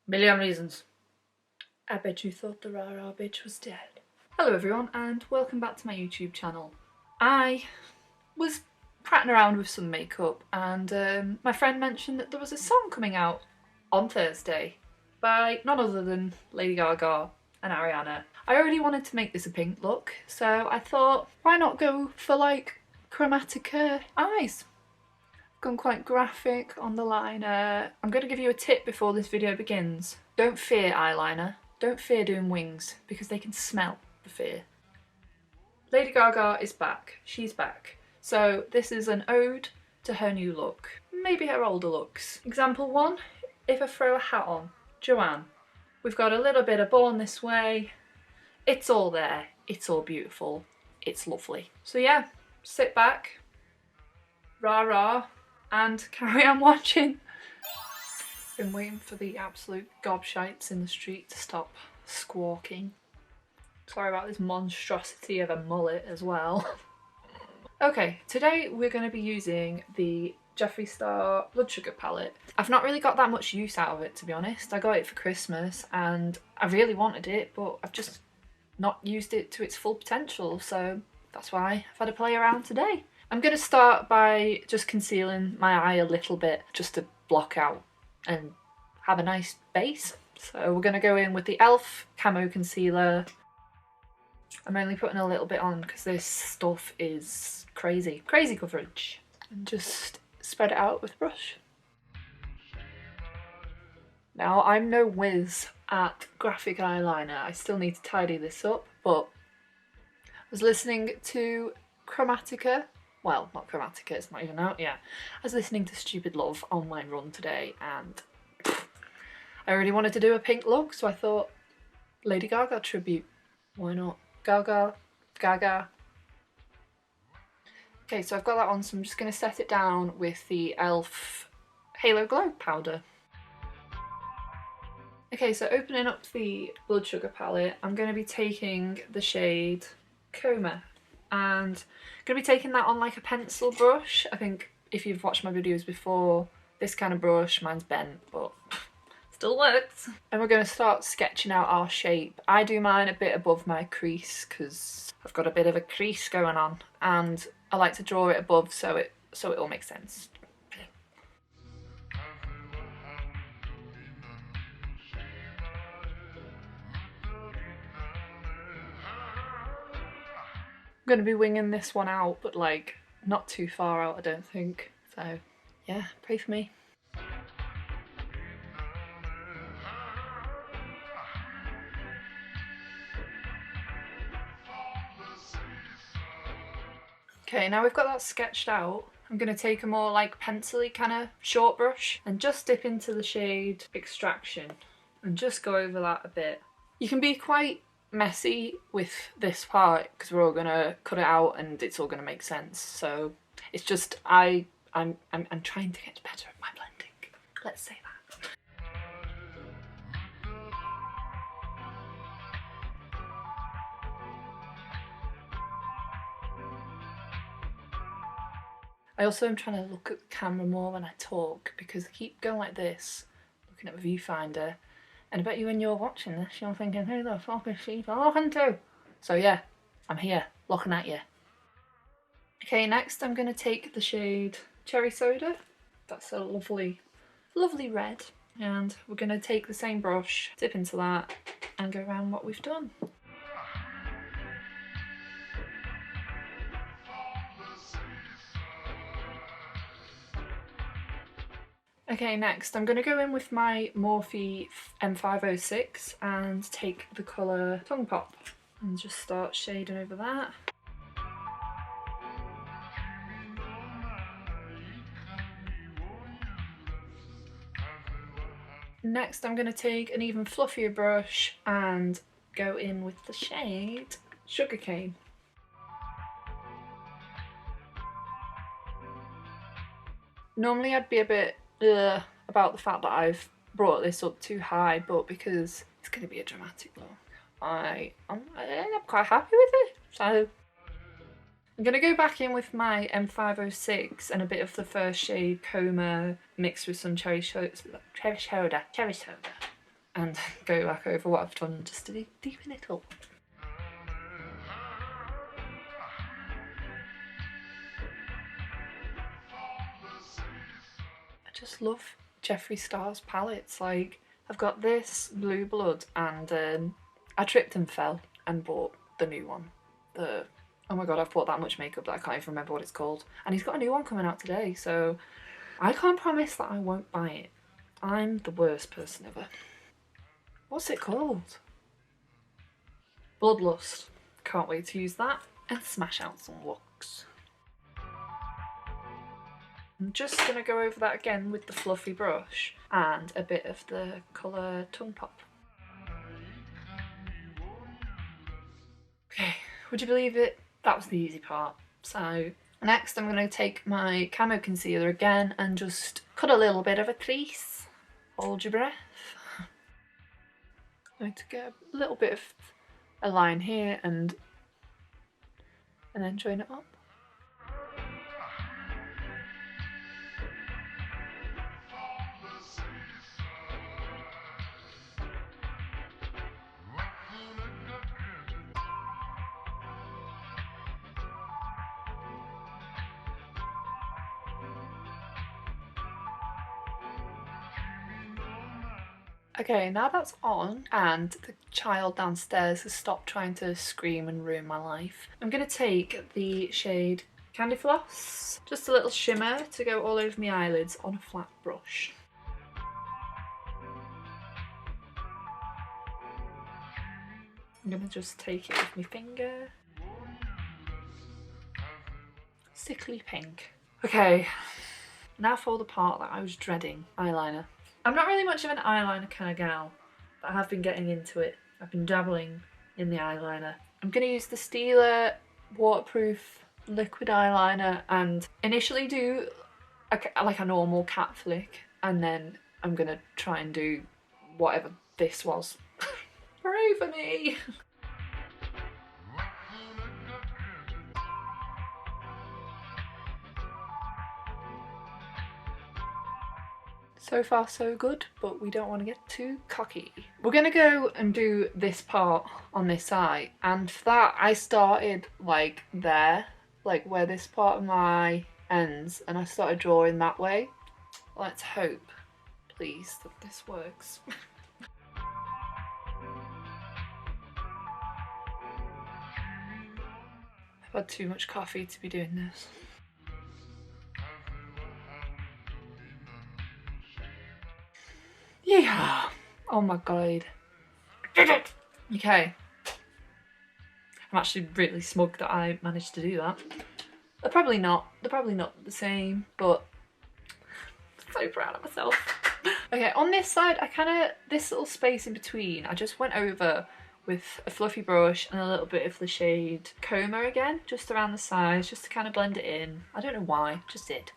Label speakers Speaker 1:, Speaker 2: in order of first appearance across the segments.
Speaker 1: Million reasons. I bet you thought the rah-rah bitch was dead. Hello everyone and welcome back to my YouTube channel. I was prattling around with some makeup and my friend mentioned that there was a song coming out on Thursday by none other than Lady Gaga and Ariana. I already wanted to make this a pink look, so I thought why not go for like Chromatica eyes. Gone quite graphic on the liner. I'm going to give you a tip before this video begins. Don't fear eyeliner. Don't fear doing wings because they can smell the fear. Lady Gaga is back. She's back. So this is an ode to her new look. Maybe her older looks. Example 1, if I throw a hat on. Joanne. We've got a little bit of Born This Way. It's all there. It's all beautiful. It's lovely. So yeah, sit back. Rah rah. And carry on watching. Been waiting for the absolute gobshites in the street to stop squawking. Sorry about this monstrosity of a mullet as well. Okay, today we're going to be using the Jeffree Star Blood Sugar palette. I've not really got that much use out of it, to be honest. I got it for Christmas and I really wanted it, but I've just not used it to its full potential, so that's why I've had to play around today. I'm going to start by just concealing my eye a little bit just to block out and have a nice base. So we're going to go in with the e.l.f. Camo Concealer. I'm only putting a little bit on because this stuff is crazy. Crazy coverage. And just spread it out with a brush. Now I'm no whiz at graphic eyeliner. I still need to tidy this up, but I was listening to Chromatica. Well, not Chromatica, it's not even out yet. I was listening to Stupid Love on my run today and I really wanted to do a pink look, so I thought Lady Gaga tribute. Why not? Gaga. Okay, so I've got that on, so I'm just going to set it down with the e.l.f. Halo Glow powder. Okay, so opening up the Blood Sugar palette, I'm going to be taking the shade Coma. And I'm going to be taking that on like a pencil brush. I think if you've watched my videos before, this kind of brush, mine's bent, but still works. And we're going to start sketching out our shape. I do mine a bit above my crease because I've got a bit of a crease going on and I like to draw it above so it all makes sense. I'm going to be winging this one out, but like not too far out I don't think, so yeah, pray for me. Okay, now we've got that sketched out, I'm going to take a more like pencil-y kind of short brush and just dip into the shade Extraction and just go over that a bit. You can be quite messy with this part because we're all gonna cut it out and it's all gonna make sense, so it's just I'm trying to get better at my blending, let's say that. I also am trying to look at the camera more when I talk because I keep going like this, looking at the viewfinder. And I bet you when you're watching this, you're thinking, who the fuck is she talking to? So yeah, I'm here, looking at you. Okay, next I'm going to take the shade Cherry Soda. That's a lovely, lovely red. And we're going to take the same brush, dip into that, and go around what we've done. Okay, next I'm going to go in with my Morphe M506 and take the colour Tongue Pop and just start shading over that. Next I'm going to take an even fluffier brush and go in with the shade Sugarcane. Normally I'd be a bit about the fact that I've brought this up too high, but because it's going to be a dramatic look, I'm quite happy with it. So I'm going to go back in with my M506 and a bit of the first shade Coma mixed with some cherry soda. and go back over what I've done just to deepen it up. I just love Jeffree Star's palettes. Like, I've got this Blue Blood, and I tripped and fell and bought the new one. Oh my god, I've bought that much makeup that I can't even remember what it's called. And he's got a new one coming out today, so I can't promise that I won't buy it. I'm the worst person ever. What's it called? Bloodlust. Can't wait to use that and smash out some looks. I'm just going to go over that again with the fluffy brush and a bit of the colour Tongue Pop. Okay, would you believe it? That was the easy part. So next I'm going to take my camo concealer again and just cut a little bit of a crease. Hold your breath. I'm going to get a little bit of a line here and then join it up. Okay, now that's on and the child downstairs has stopped trying to scream and ruin my life, I'm going to take the shade Candy Floss, just a little shimmer to go all over my eyelids on a flat brush. I'm going to just take it with my finger. Sickly pink. Okay, now for the part that I was dreading, eyeliner. I'm not really much of an eyeliner kind of gal, but I have been getting into it. I've been dabbling in the eyeliner. I'm going to use the Stila Waterproof liquid eyeliner and initially do like a normal cat flick, and then I'm going to try and do whatever this was. Pray for me! So far so good, but we don't want to get too cocky. We're going to go and do this part on this eye, and for that I started like there, like where this part of my eye ends, and I started drawing that way. Let's hope, please, that this works. I've had too much coffee to be doing this. Yeah. Oh my god. Did it! Okay. I'm actually really smug that I managed to do that. They're probably not the same, but I'm so proud of myself. Okay, on this side, this little space in between, I just went over with a fluffy brush and a little bit of the shade Coma again, just around the sides, just to kind of blend it in. I don't know why, just did.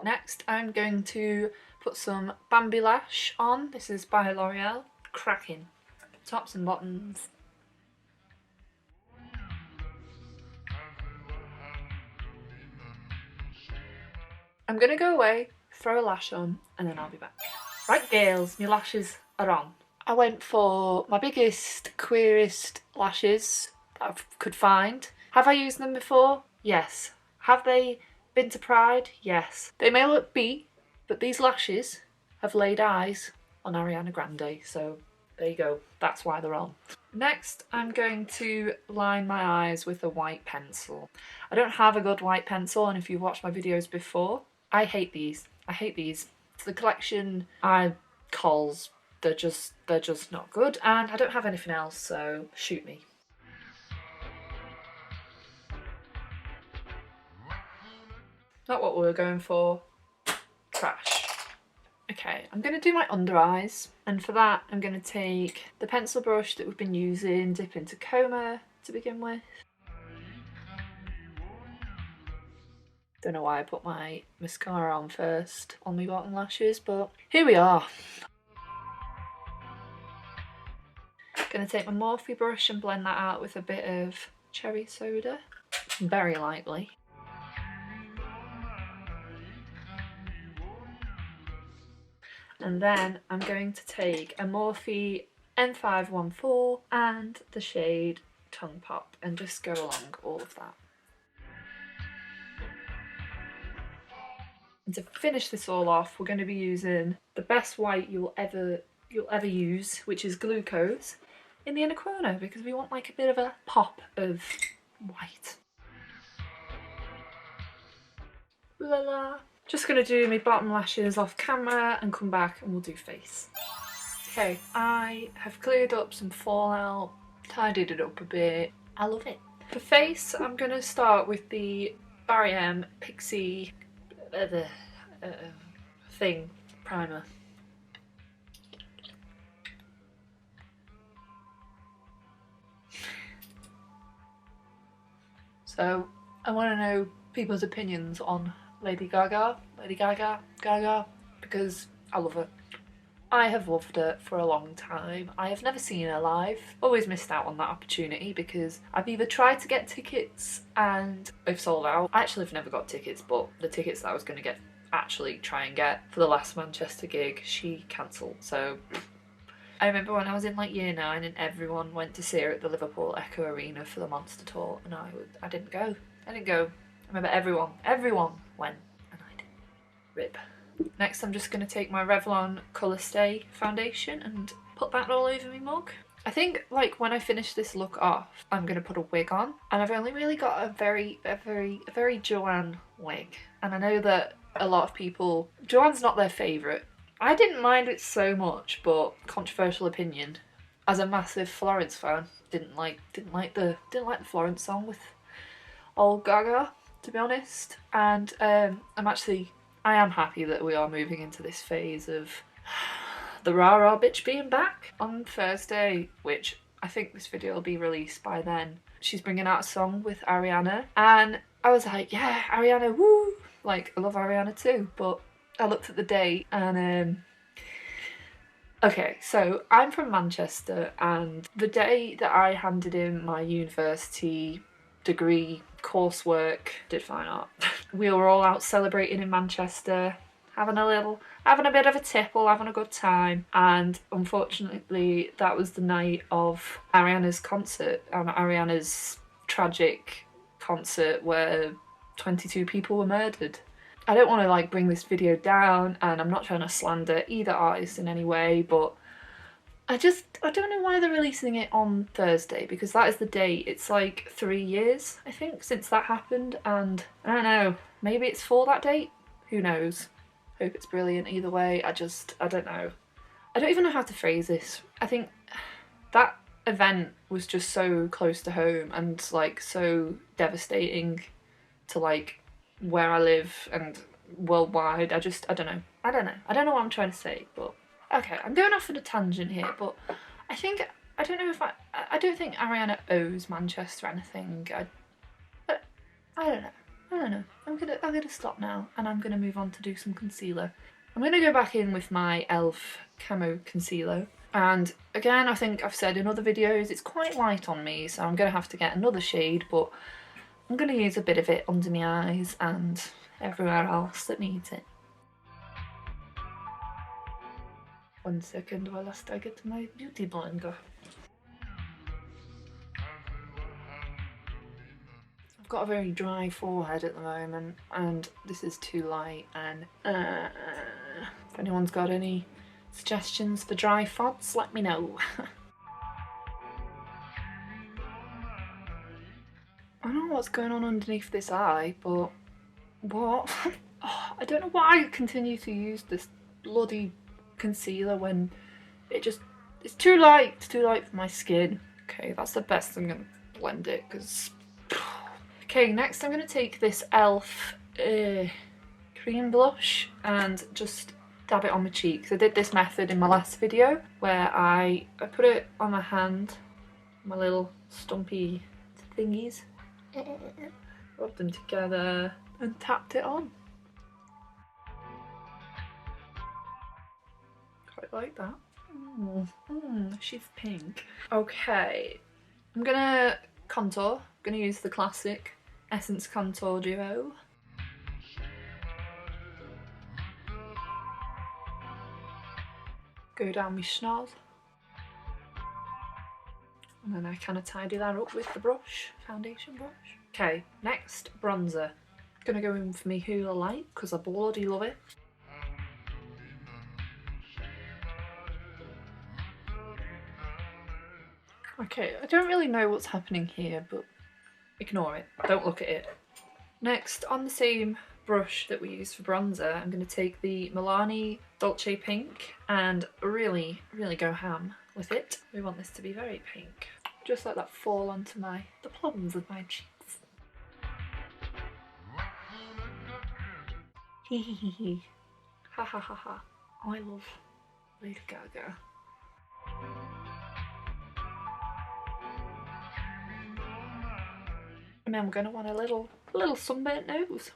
Speaker 1: Next, I'm going to put some Bambi Lash on. This is by L'Oreal. Cracking. Tops and bottoms. I'm going to go away, throw a lash on, and then I'll be back. Right girls, my lashes are on. I went for my biggest, queerest lashes that I could find. Have I used them before? Yes. Have they been to Pride? Yes. They may look B, but these lashes have laid eyes on Ariana Grande, so there you go. That's why they're on. Next, I'm going to line my eyes with a white pencil. I don't have a good white pencil, and if you've watched my videos before, I hate these. I hate these. It's the collection Kohls. They're just not good, and I don't have anything else, so shoot me. Not what we were going for. Trash. Okay, I'm going to do my under eyes, and for that I'm going to take the pencil brush that we've been using, dip into Coma to begin with. Don't know why I put my mascara on first on my bottom lashes, but here we are. Going to take my Morphe brush and blend that out with a bit of cherry soda, very lightly. And then I'm going to take a Morphe N514 and the shade Tongue Pop and just go along all of that. And to finish this all off, we're going to be using the best white you'll ever use, which is Glucose, in the inner corner, because we want like a bit of a pop of white. La la. Just going to do my bottom lashes off camera and come back and we'll do face. Okay, I have cleared up some fallout, tidied it up a bit. I love it. For face, I'm going to start with the Barry M Pixie thing primer. So I want to know people's opinions on Lady Gaga, because I love her. I have loved her for a long time. I have never seen her live. Always missed out on that opportunity because I've either tried to get tickets and they've sold out. I actually have never got tickets, but the tickets that I was going to try and get for the last Manchester gig, she cancelled. So I remember when I was in like year 9 and everyone went to see her at the Liverpool Echo Arena for the Monster Tour, and I didn't go. I remember everyone went and I didn't. Rip. Next I'm just going to take my Revlon Colorstay foundation and put that all over my mug. I think like when I finish this look off, I'm going to put a wig on, and I've only really got a very Joanne wig, and I know that a lot of people, Joanne's not their favourite. I didn't mind it so much, but controversial opinion, as a massive Florence fan, didn't like the Florence song with old Gaga, to be honest. And I am happy that we are moving into this phase of the rah-rah bitch being back. On Thursday, which I think this video will be released by then, she's bringing out a song with Ariana, and I was like, yeah, Ariana, woo! Like, I love Ariana too, but I looked at the date and okay, so I'm from Manchester, and the day that I handed in my university degree coursework, did fine art, we were all out celebrating in Manchester, having a bit of a tipple, having a good time, and unfortunately that was the night of Ariana's concert, Ariana's tragic concert where 22 people were murdered. I don't want to like bring this video down, and I'm not trying to slander either artist in any way, but I don't know why they're releasing it on Thursday, because that is the date. It's like 3 years, I think, since that happened, and I don't know, maybe it's for that date? Who knows? Hope it's brilliant either way. I don't know. I don't even know how to phrase this. I think that event was just so close to home and like so devastating to like where I live and worldwide. I don't know. I don't know what I'm trying to say, but okay, I'm going off on a tangent here, but I don't think Ariana owes Manchester anything. I don't know. I'm gonna stop now, and I'm gonna move on to do some concealer. I'm gonna go back in with my e.l.f. Camo Concealer, and again, I think I've said in other videos, it's quite light on me, so I'm gonna have to get another shade, but I'm gonna use a bit of it under my eyes and everywhere else that needs it. 1 second while I get my beauty blender. I've got a very dry forehead at the moment, and this is too light, and if anyone's got any suggestions for dry fonts, let me know. I don't know what's going on underneath this eye, but what? Oh, I don't know why I continue to use this bloody concealer when it's too light. It's too light for my skin. Okay, that's the best. I'm gonna blend it because. Okay, next I'm gonna take this e.l.f. cream blush and just dab it on my cheeks. I did this method in my last video where I put it on my hand, my little stumpy thingies, rubbed them together and tapped it on. Quite like that. She's pink. Okay, I'm gonna contour. I'm gonna use the classic Essence Contour Duo. go down my schnoz. And then I kind of tidy that up with the brush, foundation brush. Okay, next bronzer. Gonna go in for me Hoola Lite because I bloody love it. Okay, I don't really know what's happening here, but ignore it. Don't look at it. Next, on the same brush that we use for bronzer, I'm going to take the Milani Dolce Pink and really, really go ham with it. We want this to be very pink. Just let that fall onto the plums of my cheeks. Hee hee hee hee. Ha ha ha ha. I love Lady Gaga. And then we're going to want a little sunburnt nose.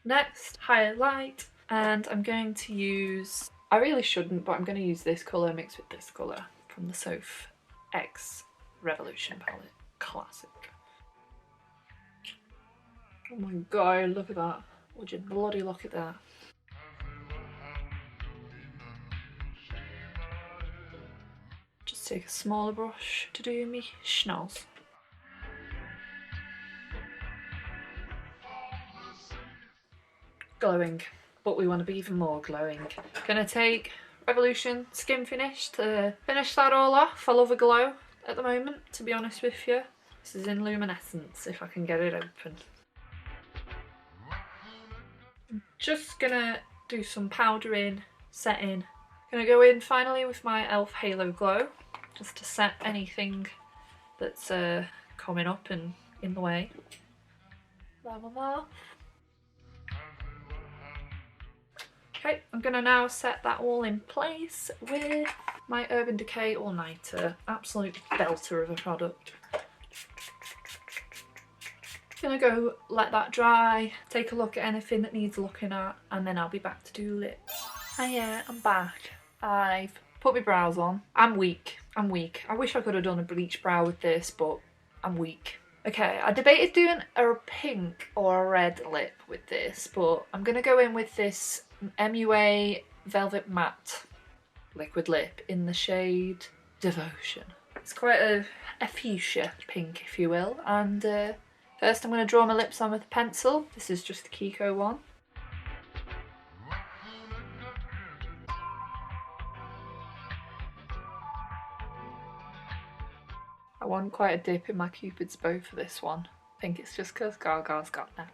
Speaker 1: Next, highlight, and I'm going to use, I really shouldn't, but I'm going to use this colour mixed with this colour from the Soph X Revolution palette. Classic. Oh my god, look at that. Would you bloody look at that. Just take a smaller brush to do me schnoz. Glowing, but we want to be even more glowing. Gonna take Revolution Skin Finish to finish that all off. I love a glow at the moment, to be honest with you. This is in Luminescence, if I can get it open. I'm just gonna do some powdering, setting. Gonna go in finally with my e.l.f. Halo Glow, just to set anything that's coming up and in the way. That one off. Okay, I'm going to now set that all in place with my Urban Decay All Nighter. Absolute belter of a product. Gonna go let that dry, take a look at anything that needs looking at, and then I'll be back to do lips. Oh yeah, I'm back. I've put my brows on. I'm weak. I wish I could have done a bleach brow with this, but I'm weak. Okay, I debated doing a pink or a red lip with this, but I'm gonna go in with this MUA Velvet Matte liquid lip in the shade Devotion. It's quite a fuchsia pink, if you will, and first I'm going to draw my lips on with a pencil. This is just the Kiko one. I want quite a dip in my Cupid's bow for this one. I think it's just because Gaga's got that.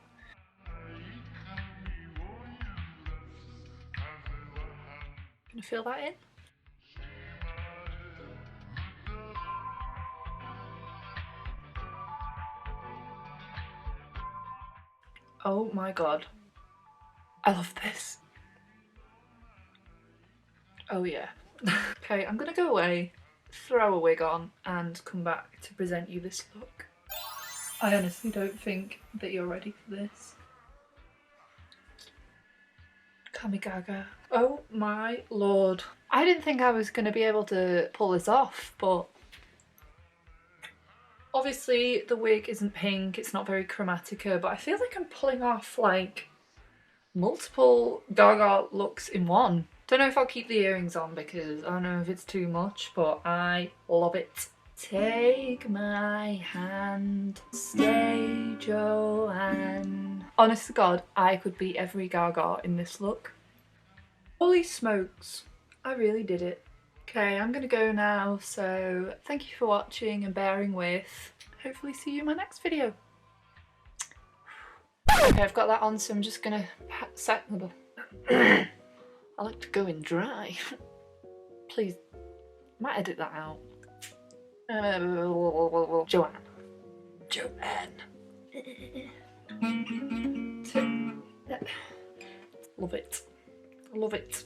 Speaker 1: Gonna fill that in. Oh my god. I love this. Oh yeah. Okay, I'm gonna go away, throw a wig on, and come back to present you this look. I honestly don't think that you're ready for this. Call me Gaga. Oh my lord. I didn't think I was going to be able to pull this off, but obviously the wig isn't pink, it's not very Chromatica, but I feel like I'm pulling off like multiple Gaga looks in one. Don't know if I'll keep the earrings on because I don't know if it's too much, but I love it. Take my hand, stay Joanne. Honest to God, I could be every Gaga in this look. Holy smokes, I really did it. Okay, I'm gonna go now, so thank you for watching and bearing with. Hopefully see you in my next video. Okay, I've got that on, so I'm just gonna set them. I like to go in dry. Please, I might edit that out. Joanne. Love it. Love it.